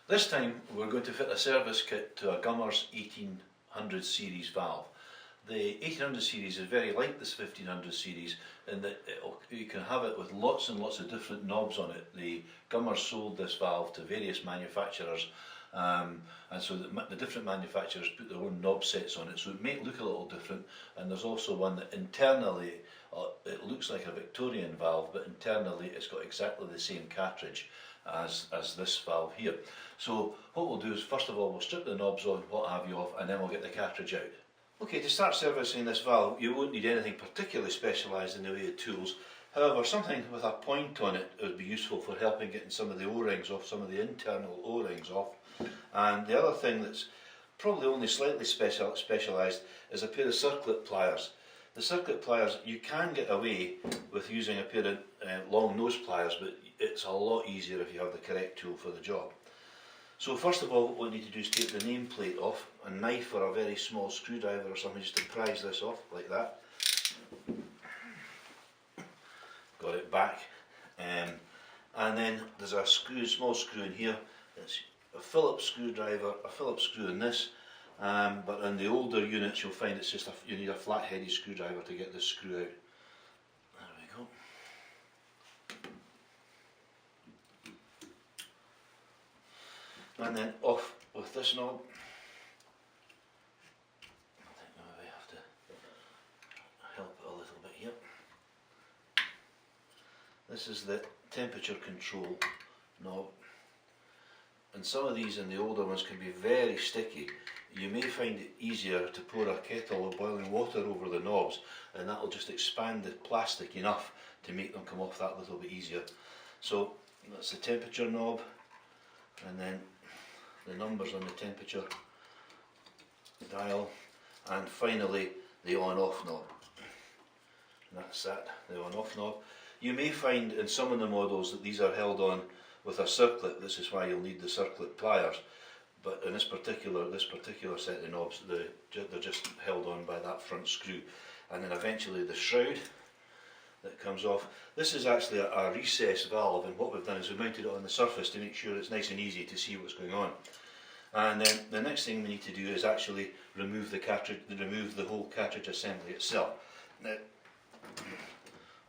This time we're going to fit a service kit to a Gummers 1800 series valve. The 1800 series is very like this 1500 series in that you can have it with lots and lots of different knobs on it. The Gummers sold this valve to various manufacturers, and so the different manufacturers put their own knob sets on it, so it may look a little different. And there's also one that internally it looks like a Victorian valve, but internally it's got exactly the same cartridge as this valve here. So what we'll do is, first of all, we'll strip the knobs on, what have you, off, and then we'll get the cartridge out. Okay, to start servicing this valve, you won't need anything particularly specialised in the way of tools. However, something with a point on it would be useful for helping getting some of the O-rings off, some of the internal O-rings off. And the other thing that's probably only slightly specialised is a pair of circlip pliers. The circlip pliers, you can get away with using a pair of long nose pliers, but it's a lot easier if you have the correct tool for the job. So first of all, what we need to do is take the nameplate off. A knife or a very small screwdriver or something just to prise this off, like that. Got it back. And then there's a small screw in here. It's a Phillips screwdriver, a Phillips screw in this. But in the older units you'll find it's just you need a flat-headed screwdriver to get this screw out. There we go. And then off with this knob. I think maybe I have to help it a little bit here. This is the temperature control knob. And some of these in the older ones can be very sticky. You may find it easier to pour a kettle of boiling water over the knobs, and that will just expand the plastic enough to make them come off that little bit easier. So that's the temperature knob, and then the numbers on the temperature dial, and finally the on-off knob. And that's that, the on-off knob. You may find in some of the models that these are held on with a circlip. This is why you'll need the circlip pliers. But in this particular set of knobs, they're just held on by that front screw. And then eventually the shroud that comes off. This is actually a recess valve, and what we've done is we've mounted it on the surface to make sure it's nice and easy to see what's going on. And then the next thing we need to do is actually remove the cartridge, remove the whole cartridge assembly itself. Now,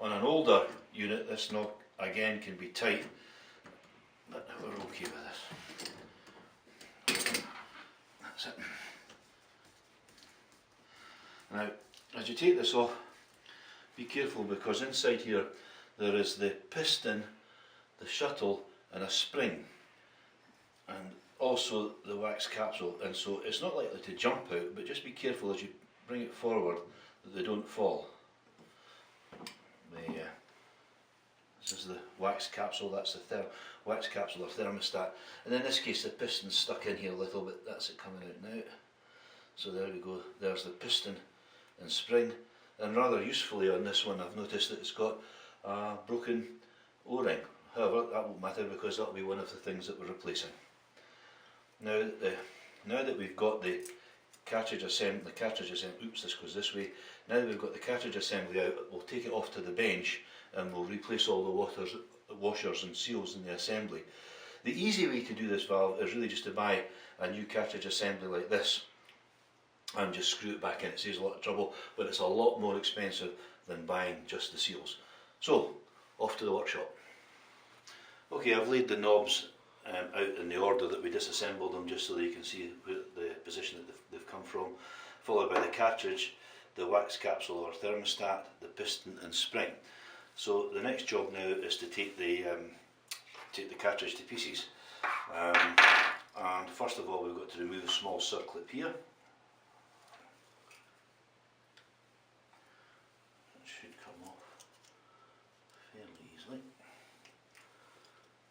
on an older unit, this knob again can be tight, but we're okay with this. That's it. Now, as you take this off, be careful, because inside here there is the piston, the shuttle and a spring, and also the wax capsule, and so it's not likely to jump out, but just be careful as you bring it forward that they don't fall. This is the wax capsule, that's the wax capsule or thermostat, and in this case the piston's stuck in here a little bit. That's it coming out now. So there we go, there's the piston and spring, and rather usefully on this one I've noticed that it's got a broken O-ring. However, that won't matter because that'll be one of the things that we're replacing. Now that we've got the cartridge assembly, oops, this goes this way. Now that we've got the cartridge assembly out, we'll take it off to the bench and we'll replace all the washers and seals in the assembly. The easy way to do this valve is really just to buy a new cartridge assembly like this and just screw it back in. It saves a lot of trouble, but it's a lot more expensive than buying just the seals. So, off to the workshop. Okay, I've laid the knobs out in the order that we disassembled them, just so that you can see the position that they've come from, followed by the cartridge, the wax capsule or thermostat, the piston and spring. So the next job now is to take the cartridge to pieces, and first of all we've got to remove a small circlip here. It should come off fairly easily.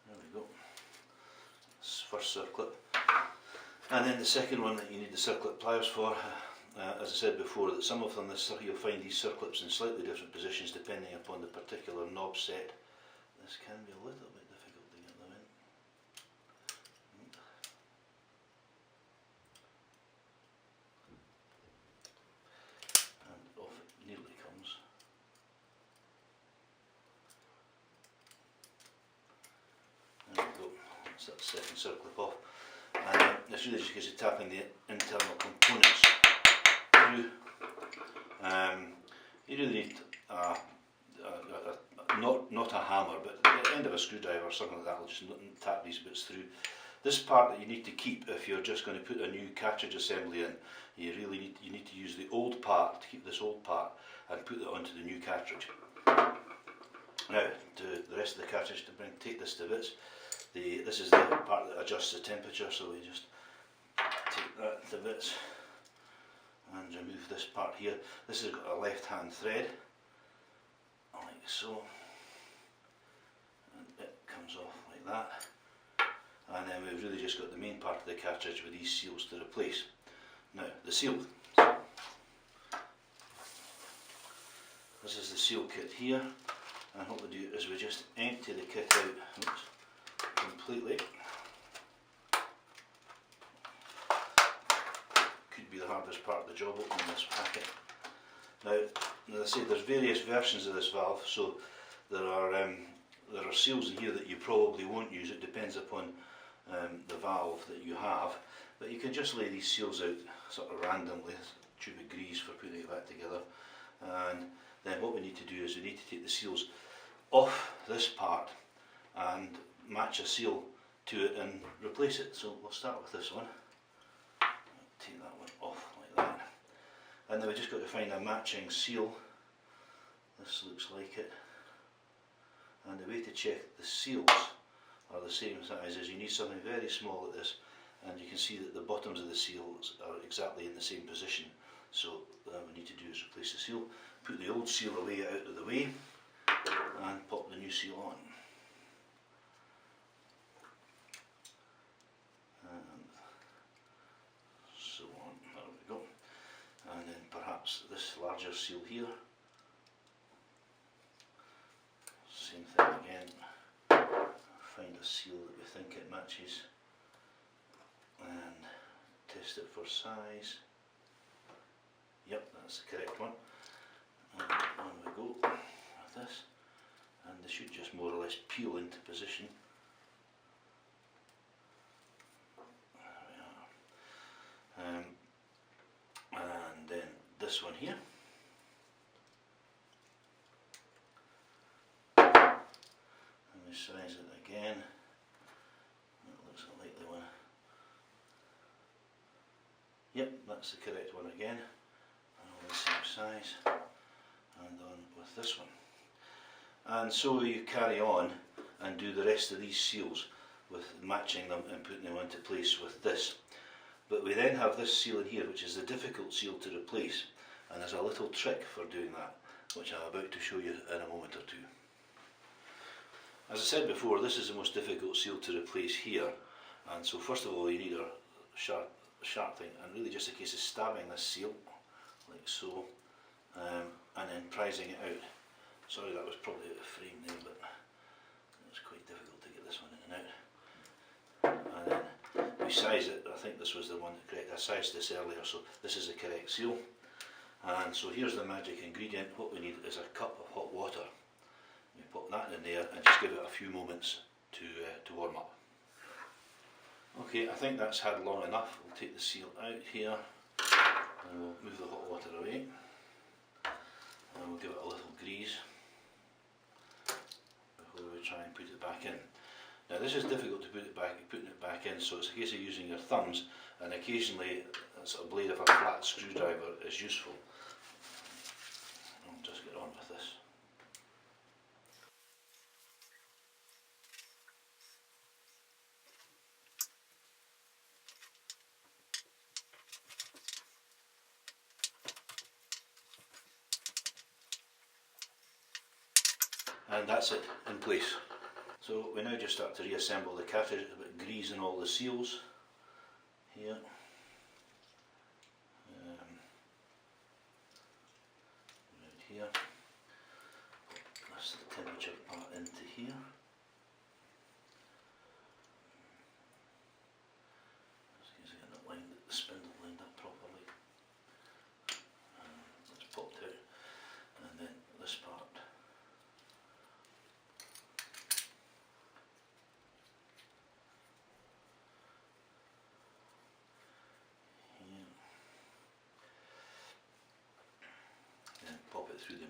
There we go. First circlip, and then the second one that you need the circlip pliers for. As I said before, that some of them you'll find these circlips in slightly different positions depending upon the particular knob set. This can be a little bit difficult to get them in. And off it nearly comes. There we go. That's that second circlip off. And it's really just a case of tapping the internal components through. You really need not a hammer, but the end of a screwdriver or something like that will just tap these bits through. This part that you need to keep if you're just going to put a new cartridge assembly in, you need to use the old part to keep this old part and put it onto the new cartridge. Now, to the rest of the cartridge, to take this to bits, this is the part that adjusts the temperature, so we just take that to bits and remove this part here. This has got a left hand thread, like so, and it comes off like that. And then we've really just got the main part of the cartridge with these seals to replace. Now, the seal. This is the seal kit here, and what we do is we just empty the kit out completely. Could be the hardest part of the job, opening this packet. Now, as I say, there's various versions of this valve, so there are seals in here that you probably won't use. It depends upon the valve that you have, but you can just lay these seals out sort of randomly, a tube of grease for putting it back together. And then what we need to do is we need to take the seals off this part and match a seal to it and replace it. So we'll start with this one. Take that one off like that, and then we just got to find a matching seal. This looks like it, and the way to check the seals are the same size is you need something very small like this, and you can see that the bottoms of the seals are exactly in the same position. So what we need to do is replace the seal, put the old seal away out of the way, and pop the new seal on. And so on, there we go. And then perhaps this larger seal here, same thing again. Find a seal that we think it matches and test it for size. Yep, that's the correct one. And on we go with this, and they should just more or less peel into position. There we are. And then this one here. And we size it again. That looks like the one. Yep, that's the correct one again. And all the same size. And on with this one. And so you carry on and do the rest of these seals with matching them and putting them into place with this. But we then have this seal in here, which is the difficult seal to replace, and there's a little trick for doing that, which I'm about to show you in a moment or two. As I said before, this is the most difficult seal to replace here, and so first of all you need a sharp thing, and really just a case of stabbing this seal, like so, and then prising it out. Sorry, that was probably out of frame there, but it's quite difficult to get this one in and out. And then we size it. I think this was the one correct. I sized this earlier, so this is the correct seal. And so here's the magic ingredient. What we need is a cup of hot water. We pop that in there and just give it a few moments to warm up. Okay, I think that's had long enough. We'll take the seal out here and we'll move the hot water away. And we'll give it a little grease before we try and put it back in. Now this is difficult to putting it back in, so it's a case of using your thumbs, and occasionally a sort of blade of a flat screwdriver is useful. I'll just get on with this. And that's it, in place. So we now just start to reassemble the cartridge, a bit of grease in all the seals here. Right here. That's the temperature part into here. Just get the spindle lined up properly. That's popped out. And then this part.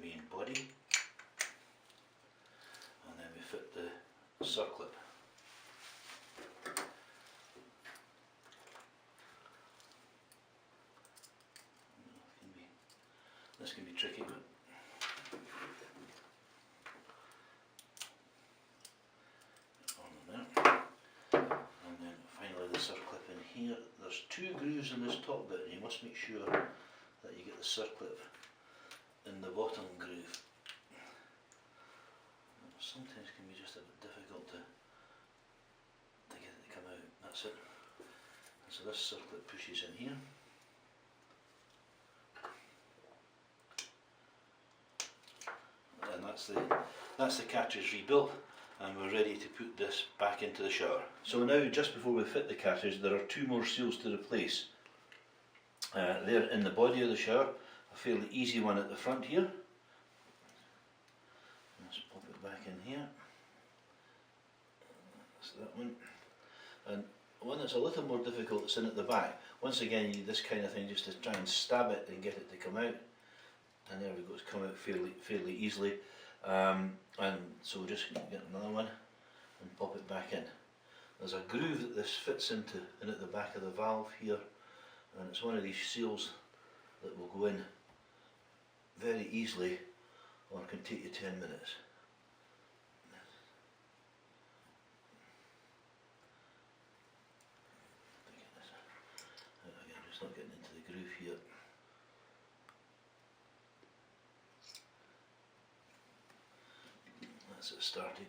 main body, and then we fit the circlip. This can be tricky, but and then finally the circlip in here. There's two grooves in this top bit, and you must make sure that you get the circlip in the bottom groove. Sometimes it can be just a bit difficult to get it to come out. That's it. And so this circlip pushes in here. And that's the cartridge rebuilt, and we're ready to put this back into the shower. So now, just before we fit the cartridge, there are two more seals to replace. They're in the body of the shower, a fairly easy one at the front here. Let's pop it back in here. That's that one. And one that's a little more difficult is in at the back. Once again, you need this kind of thing just to try and stab it and get it to come out. And there we go, it's come out fairly easily. And so we'll just get another one and pop it back in. There's a groove that this fits into in at the back of the valve here, and it's one of these seals that will go in very easily, or it can take you 10 minutes. Again, just not getting into the groove here. That's it started.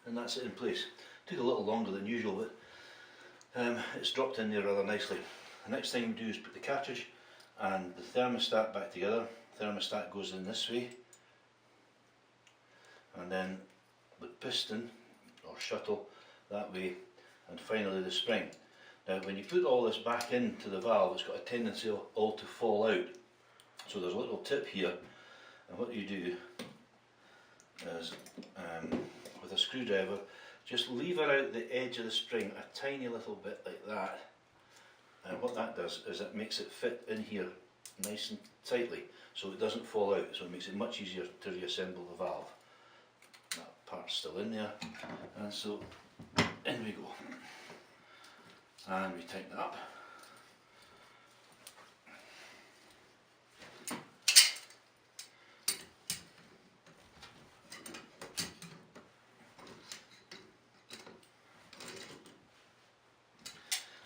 And that's it in place. Took a little longer than usual, but it's dropped in there rather nicely. The next thing we do is put the cartridge and the thermostat back together. The thermostat goes in this way, and then the piston or shuttle that way, and finally the spring. Now when you put all this back into the valve, it's got a tendency all to fall out. So there's a little tip here, and what you do is with a screwdriver, just lever out the edge of the spring a tiny little bit like that, and what that does is it makes it fit in here nice and tightly so it doesn't fall out, so it makes it much easier to reassemble the valve. That part's still in there, and so in we go, and we tighten it up.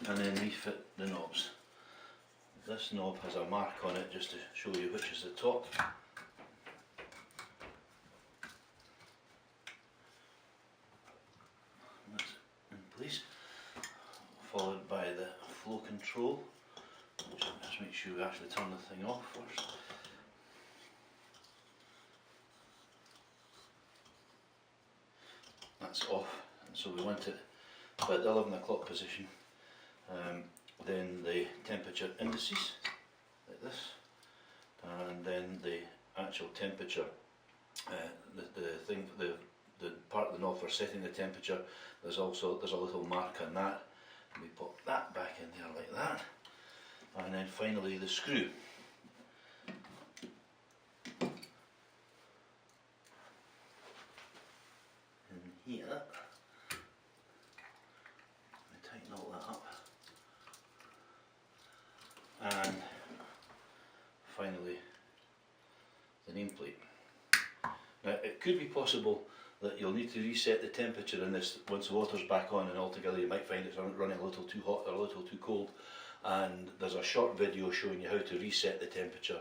And then refit the knobs. This knob has a mark on it just to show you which is the top. That's in place, followed by the flow control. Just make sure we actually turn the thing off first. That's off, and so we want it at the 11 o'clock position. Then the temperature indices, like this, and then the actual temperature, the part of the knob for setting the temperature. There's a little mark on that, and we pop that back in there like that, and then finally the screw. In here, we tighten all that up. And finally the nameplate. Now it could be possible that you'll need to reset the temperature in this once the water's back on, and altogether you might find it's running a little too hot or a little too cold, and there's a short video showing you how to reset the temperature